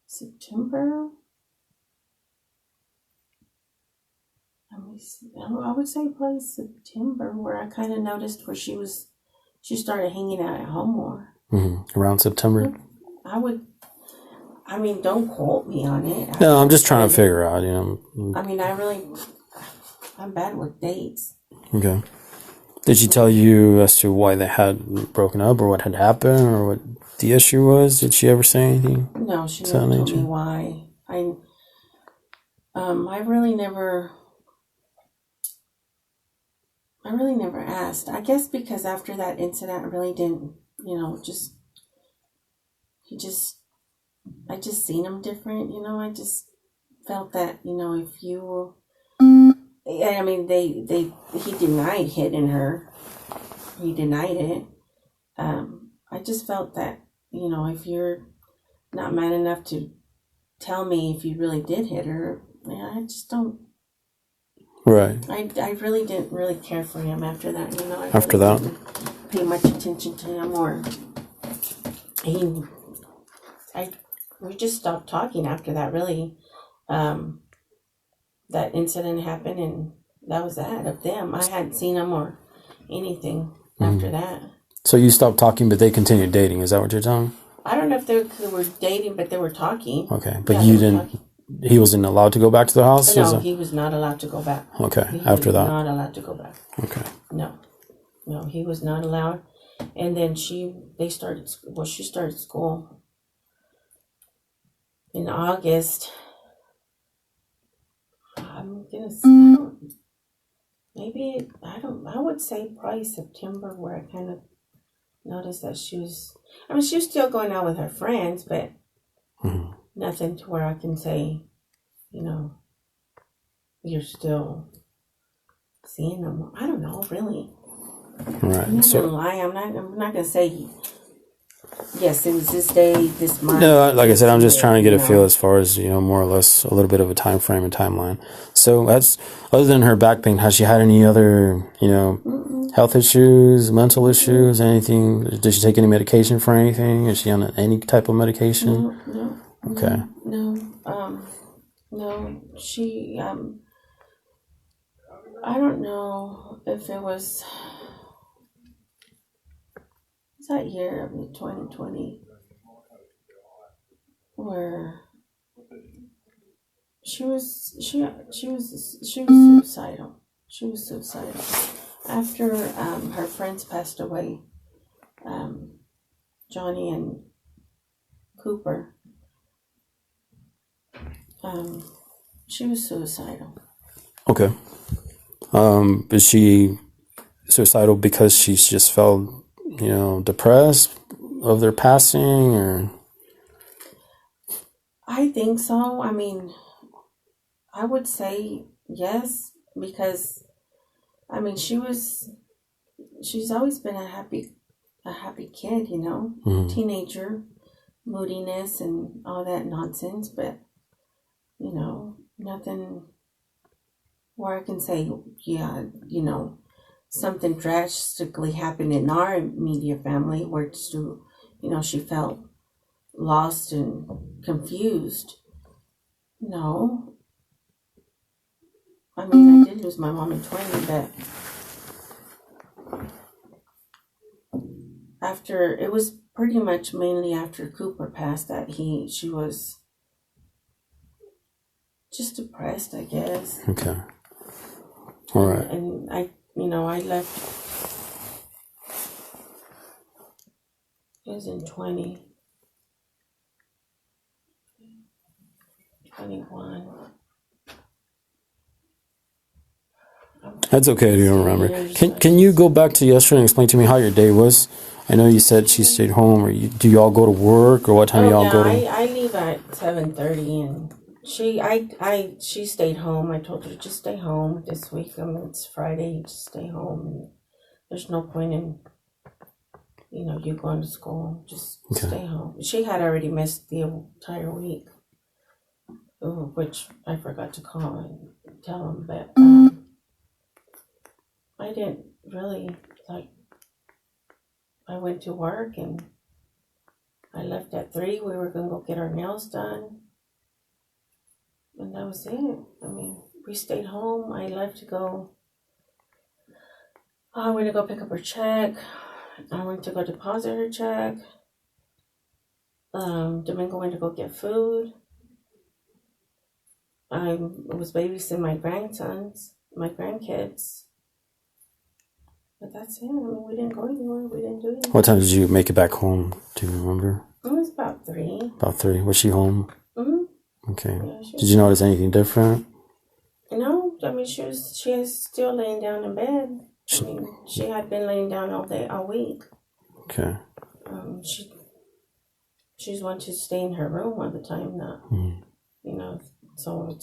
September. I would say probably September, where I kind of noticed where she started hanging out at home more. Around September. Don't quote me on it. No, I'm just trying to figure out, I'm bad with dates. Okay. Did she tell you as to why they had broken up or what had happened or what the issue was? Did she ever say anything? No, she never told me why. I really never asked. I guess because after that incident, I really didn't, I just seen him different, I just felt that, if you, he denied hitting her. He denied it. I just felt that, if you're not man enough to tell me if you really did hit her, I just don't. Right. I really didn't really care for him after that, After that? Didn't pay much attention to him, or we just stopped talking after that, really. That incident happened, and that was that of them. I hadn't seen him or anything after that. So you stopped talking, but they continued dating. Is that what you're telling me? I don't know if they were dating, but they were talking. Okay, but you didn't. He wasn't allowed to go back to the house? No, he was not allowed to go back. Okay, after that. Not allowed to go back. Okay. No, he was not allowed. And then she started school in August. I'm gonna say, I would say probably September, where I kind of noticed that she was still going out with her friends, but nothing to where I can say, you're still seeing them. I don't know, really. Right. I'm not gonna lie. I'm not gonna say yes, it was this day, this month. No, like I said, I'm just trying to get a feel as far as, more or less a little bit of a time frame and timeline. So other than her back pain, has she had any other, health issues, mental issues, anything? Did she take any medication for anything? Is she on any type of medication? No. Okay. No, she, I don't know if it was that year of 2020 where she was suicidal. She was suicidal after her friends passed away, Johnny and Cooper. She was suicidal. Okay. Is she suicidal because she just felt, depressed of their passing, or? I think so. I would say yes, because she's always been a happy kid, teenager, moodiness and all that nonsense, but nothing where I can say, yeah, something drastically happened in our immediate family where she felt lost and confused. No. I did lose my mom in 20, but it was pretty much mainly after Cooper passed that she was just depressed, I guess. Okay. All right. And I left. It was in 2021. That's okay if you don't remember. Can you go back to yesterday and explain to me how your day was? I know you said she stayed home, or do you all go to work, or what time do y'all go to? I leave at 7:30, and she stayed home. I told her just stay home this week. It's Friday, just stay home. And there's no point in you going to school. Just stay home. She had already missed the entire week, which I forgot to call and tell him, but I didn't really, like, I went to work and I left at 3. We were gonna go get our nails done. And that was it. I mean, we stayed home. I left to go. I went to go pick up her check. I went to go deposit her check. Domingo went to go get food. I was babysitting my grandkids. But that's it. I mean, we didn't go anywhere. We didn't do anything. What time did you make it back home? Do you remember? It was about 3. About 3. Was she home? Mm-hmm. Okay. Yeah, did you notice anything different? No, I mean, she was still laying down in bed. I mean, she had been laying down all week. Okay. She's wanted to stay in her room all the time now. You know, so it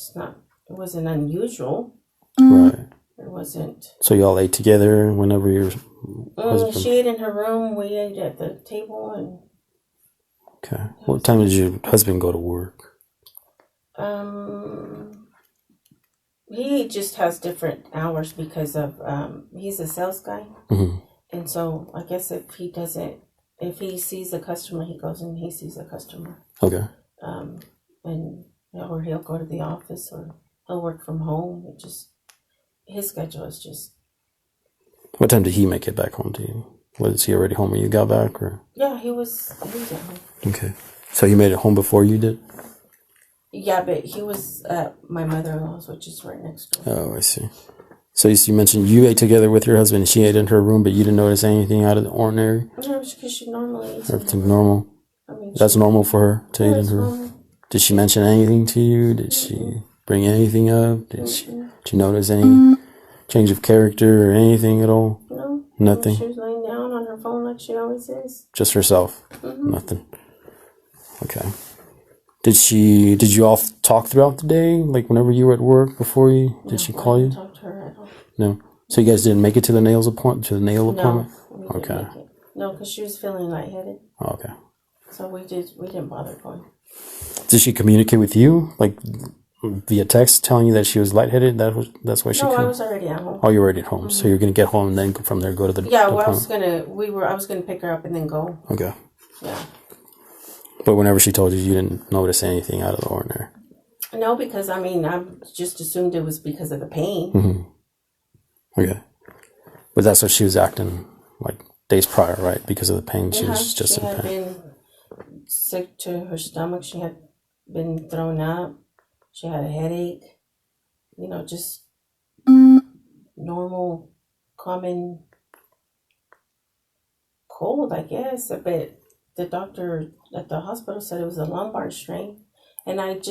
wasn't unusual. Right. It wasn't. So y'all ate together whenever your husband... She ate in her room, we ate at the table, and... Okay. What time did your husband go to work? He just has different hours because of, he's a sales guy. Mm-hmm. And so I guess if he sees a customer, he goes and he sees a customer. Okay. Or he'll go to the office or he'll work from home. His schedule is just... What time did he make it back home to you? Was he already home when you got back, or? Yeah, he was at home. Okay. So he made it home before you did? Yeah, but he was at my mother-in-law's, which is right next door. Oh, I see. So you mentioned you ate together with your husband, and she ate in her room, but you didn't notice anything out of the ordinary? No, because she normally eats. Everything normal? I mean, that's normal for her to eat in her room? Did she mention anything to you? Did she bring anything up? Did you notice any change of character or anything at all? No. Nothing? She was laying down on her phone like she always is. Just herself? Mm-hmm. Nothing? Okay. Did you all talk throughout the day? Like whenever you were at work before did she call you? I didn't talk to her at all. No. So you guys didn't make it to the nail appointment? No, Okay. No, because she was feeling lightheaded. Oh, okay. So we didn't bother going. Did she communicate with you, like via text, telling you that she was lightheaded? That's why she. No, I was already at home. Oh, you were already at home, so you're gonna get home and then from there go to the. Yeah, well, I was gonna pick her up and then go. Okay. Yeah. But whenever she told you, you didn't notice anything out of the ordinary. No, because I mean, I just assumed it was because of the pain. Mm-hmm. Okay. But that's what she was acting like days prior, right? Because of the pain, she was just in pain. She had been sick to her stomach. She had been thrown up. She had a headache. You know, just normal, common cold, I guess. But the doctor at the hospital said it was a lumbar strain. And I'm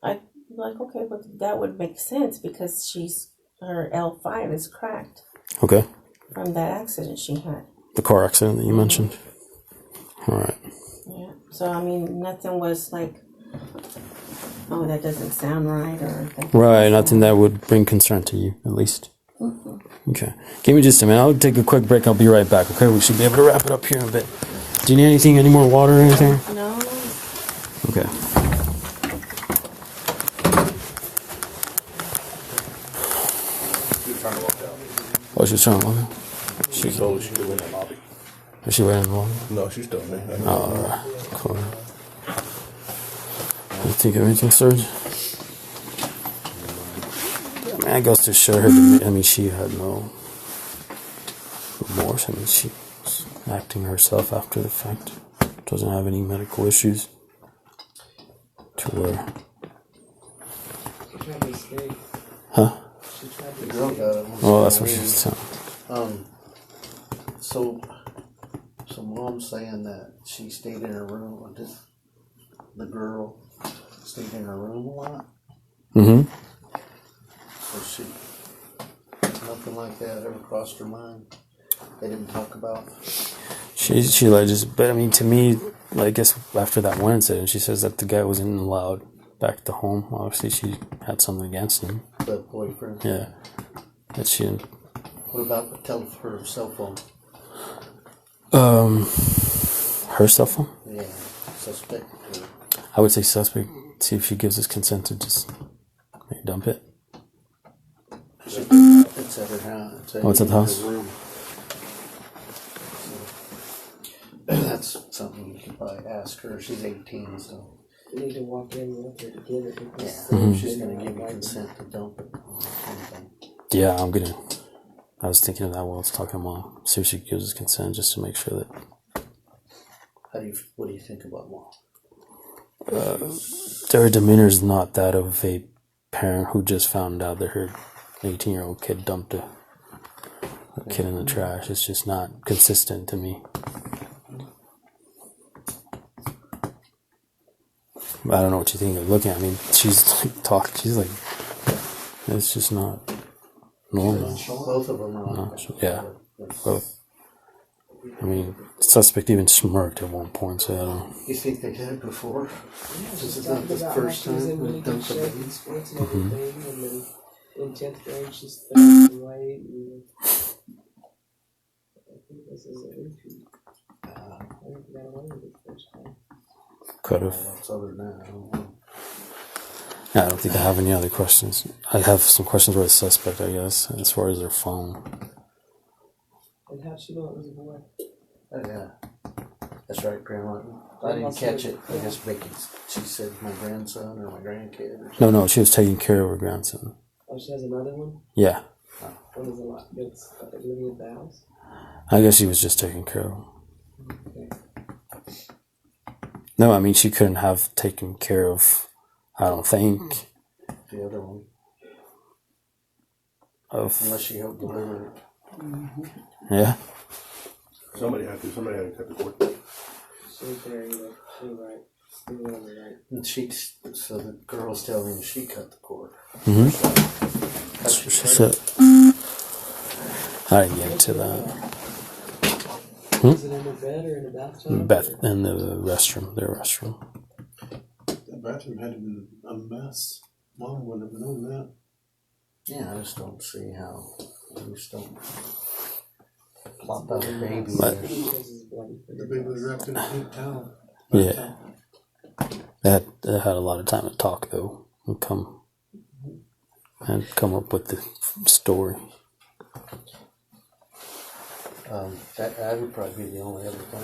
like, okay, well, that would make sense because her L5 is cracked. Okay. From that accident she had. The car accident that you mentioned. All right. Yeah. So, I mean, nothing was like, oh, that doesn't sound right or... Right, nothing that would bring concern to you, at least. Mm-hmm. Okay. Give me just a minute. I'll take a quick break. I'll be right back, okay? We should be able to wrap it up here in a bit. Do you need anything? Any more water or anything? No. Okay. Oh, she was trying to walk out? She told she could wait in the lobby. Is she waiting in the lobby? No, she's still in there. Oh, all right. Cool. You think of anything, Serge? I mean, I goes to show her. I mean, she had no remorse. I mean, she was acting herself after the fact. Doesn't have any medical issues to where. Huh? The girl got it. Oh, that's what she was telling. So mom's saying that she stayed in her room. The girl stayed in her room a lot. Mm-hmm. So nothing like that ever crossed her mind. They didn't talk about. She like just, but I mean, to me, like, I guess after that one incident, she says that the guy wasn't allowed back to the home. Obviously, she had something against him. The boyfriend. Yeah, that she didn't. What about her cell phone? Her cell phone? Yeah, suspect. I would say suspect. See if she gives us consent to just dump it. It's at her house. It's at the house? that's something you could probably ask her. She's 18, so. You need to walk in with her to get it. Because She's going to give you consent to dump it. Yeah, I was thinking of that while I was talking to Mom. See if she gives us consent just to make sure that. What do you think about Mom? Their demeanor is not that of a parent who just found out that her 18-year-old kid dumped a kid in the trash. It's just not consistent to me. I don't know what you think of looking at. I mean, she's like talking. She's like, it's just not normal. Both of them are on. Yeah, both. I mean, the suspect even smirked at one point, so I don't. You think they did it before? This is not the first time in really they've good done shape something. in sports and everything, and then in 10th grade she's 30 and weight, and I think this is a repeat. I think we got away with it the first time. Could have. What's other than that? I don't know. I don't think I have any other questions. I have some questions about the suspect, I guess, as far as their phone. And how'd she know it was a boy? Oh, yeah. That's right, Grandma. I didn't catch it. I guess she said my grandson or my grandkid. Or something. No, she was taking care of her grandson. Oh, she has another one? Yeah. What is a lot? It's living at the house? I guess she was just taking care of him. Okay. No, I mean, she couldn't have taken care of, I don't think, The other one. of, Unless she helped deliver it. yeah. Somebody had to cut the cord. She was there, you know. She was right. She was right. And so the girl's telling me she cut the cord. Mm-hmm. Cut She the said, I didn't get into that. Was it in the bed or in the bathtub? Beth in the restroom, their restroom. That bathroom had to be a mess. Mom wouldn't have known that. Yeah, I just don't see how. You just don't plop out a baby But- there. The baby was wrapped in a pink towel. Yeah. They had a lot of time to talk, though, and come up with the story. That would probably be the only other thing.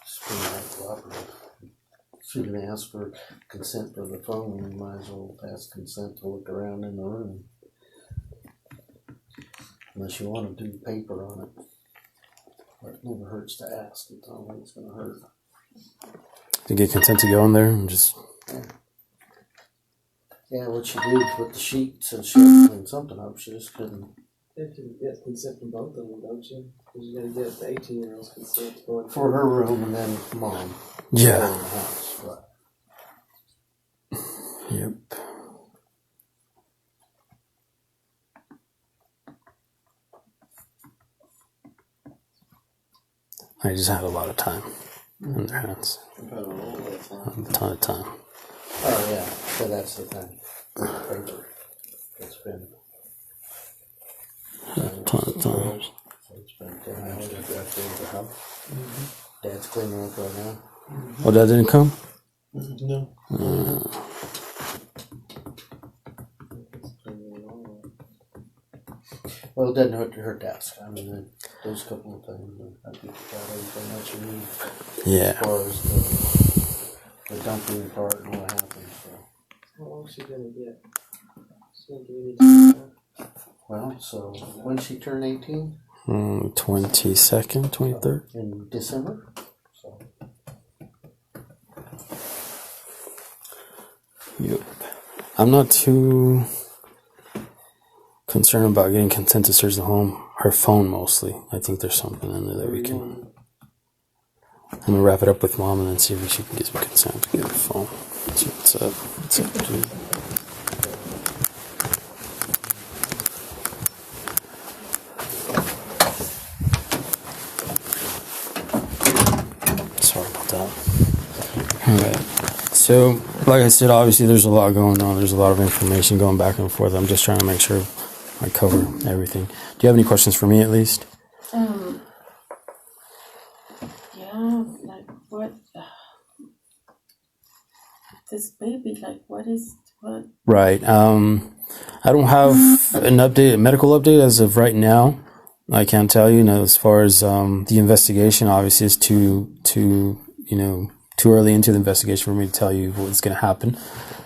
Just being that cooperative. If you're going to ask for consent for the phone, you might as well ask consent to look around in the room. Unless you want to do paper on it. But it never hurts to ask. I don't think it's going to hurt. To get consent to go in there and just. Yeah, what she did with the sheet, so she had to clean something up. She just couldn't. You have to get consent from both of them, don't you? Because you got to get the 18-year-old's consent going For her room and then Mom. Yeah. In the house, but. Yep. I just have a lot of time in their hands. A ton of time. Oh, yeah. So that's the thing. Paper. It's been. A ton of time. It's been 10 hours. Dad's cleaning up right now. Oh, that didn't come? No. Well, it doesn't hurt her desk. I mean, those couple of things. I think you got everything that you need. Yeah. As far as the dumping part and what happened. So. How long is she going to get? She's going to give you the Well, so when she turned 18? 22nd, 23rd? In December. So. Yep. I'm not too concerned about getting consent to search the home. Her phone mostly. I think there's something in there that we can. I'm gonna wrap it up with Mom and then see if she can get me consent to get her phone. See what's up. What's up, dude? Sorry about that. Alright. So, like I said, obviously there's a lot going on. There's a lot of information going back and forth. I'm just trying to make sure I cover everything. Do you have any questions for me at least? Yeah, like what? This baby, like what? Right. I don't have an update, a medical update as of right now. I can't tell you. As far as the investigation, obviously, it's too early into the investigation for me to tell you what's going to happen.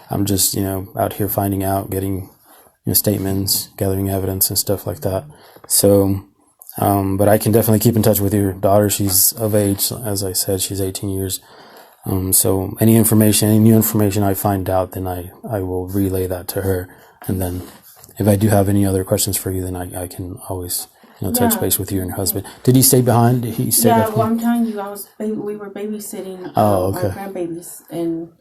I'm just out here finding out, getting statements, gathering evidence, and stuff like that. So, but I can definitely keep in touch with your daughter. She's of age, as I said, she's 18 years. So any new information I find out, then I will relay that to her. And then if I do have any other questions for you, then I can always touch base with you and your husband. Did he stay behind? He stayed Yeah, behind? well, I'm telling you, we were babysitting Oh, okay. our grandbabies, and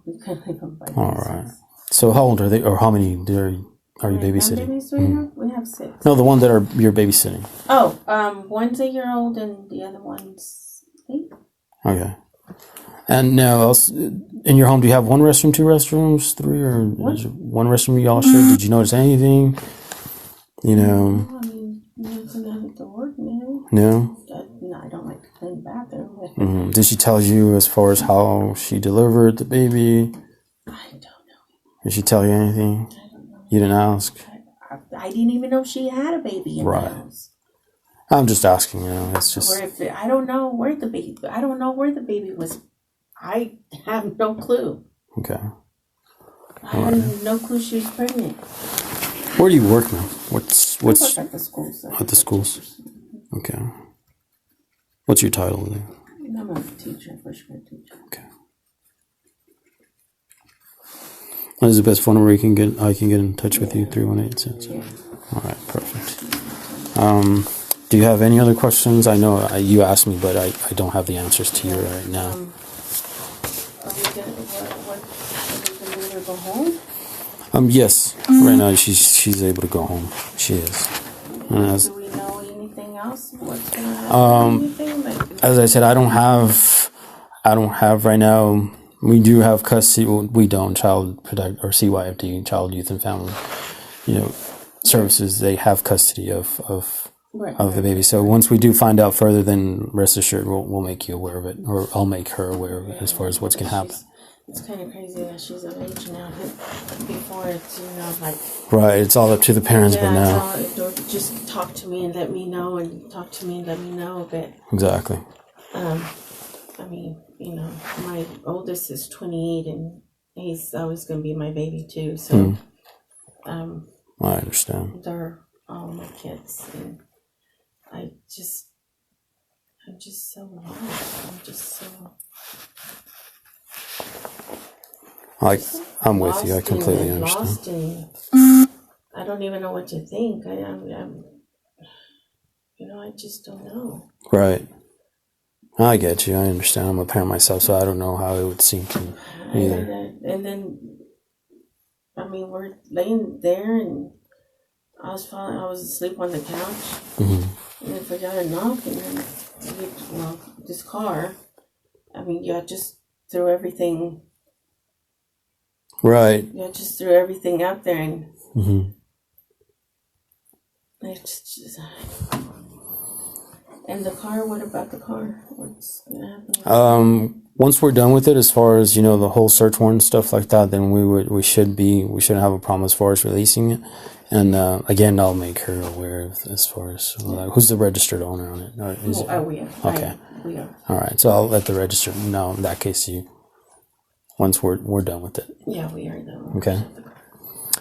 we couldn't leave them by All right. So how old are they, or how many are you babysitting? Grandbabies right now? We have 6. No, the one that you're babysitting. Oh, one's 8-year-old and the other one's 8. Okay. And now, else in your home, do you have 1 restroom, 2 restrooms, 3, or is it 1 restroom you all share? Did you notice anything? No, I mean, nothing out of the ordinary. No? No, I don't like to clean the bathroom. Mm-hmm. Did she tell you as far as how she delivered the baby? I don't know. Did she tell you anything? I don't know. You didn't ask? I didn't even know she had a baby in the house. I'm just asking, it's just... I don't know where the baby was. I have no clue. Okay. I had no clue she was pregnant. Where do you work now? What's I work at the school. So at the schools? Okay. What's your title there? I'm a teacher, first grade teacher. Okay. What is the best phone number I can get in touch with you? 318. Yeah. All right, perfect. Do you have any other questions? I know you asked me, but I don't have the answers to you right now. Are we gonna go home? Yes. Right now she's able to go home. She is. Do we know anything else? What's gonna happen? Anything? As I said, I don't have right now. We do have custody. Well, we don't. Child Protect or CYFD, Child, Youth, and Family, services. They have custody of the baby. So once we do find out further, then rest assured we'll make you aware of it, or I'll make her aware of it as far as what's gonna happen. It's kind of crazy that she's of age now. Before it's right. It's all up to the parents, but now just talk to me and let me know, and talk to me and let me know. But exactly. I mean, my oldest is 28, and he's always going to be my baby too. So, I understand. They're all my kids, and I'm just so lost. I'm just so. I'm with you. I completely understand. Lost, and I don't even know what to think. I'm I just don't know. Right. I get you. I understand. I'm a parent myself, so I don't know how it would sink in either. And then, we're laying there, and I was asleep on the couch, and then forgot to knock, and then this car. Just threw everything. Right. Just threw everything out there, and it's just. And the car, what about the car? What's going to happen? Once we're done with it, as far as, the whole search warrant and stuff like that, then we shouldn't have a problem as far as releasing it. And, again, I'll make her aware of as far as, who's the registered owner on it? We are. Okay. We are. All right. So I'll let the register know in that case once we're done with it. Yeah, we are though. Okay.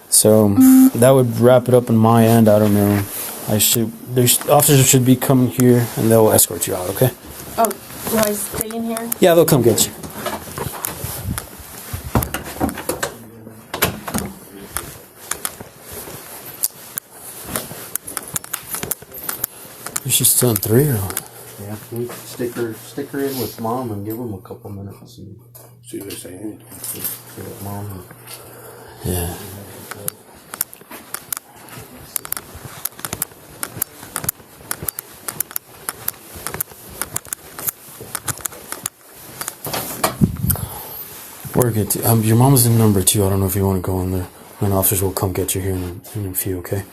So that would wrap it up on my end. I don't know. Officers should be coming here, and they'll escort you out, okay? Oh, do I stay in here? Yeah, they'll come get you. Is she still in 3 or what? Yeah, we stick her in with mom and give them a couple minutes and See if they say anything. see what mom. Yeah. We're good. Your mom's in number 2. I don't know if you want to go in there. And officers will come get you here in a few, okay?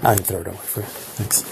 I can throw it away for you. Thanks.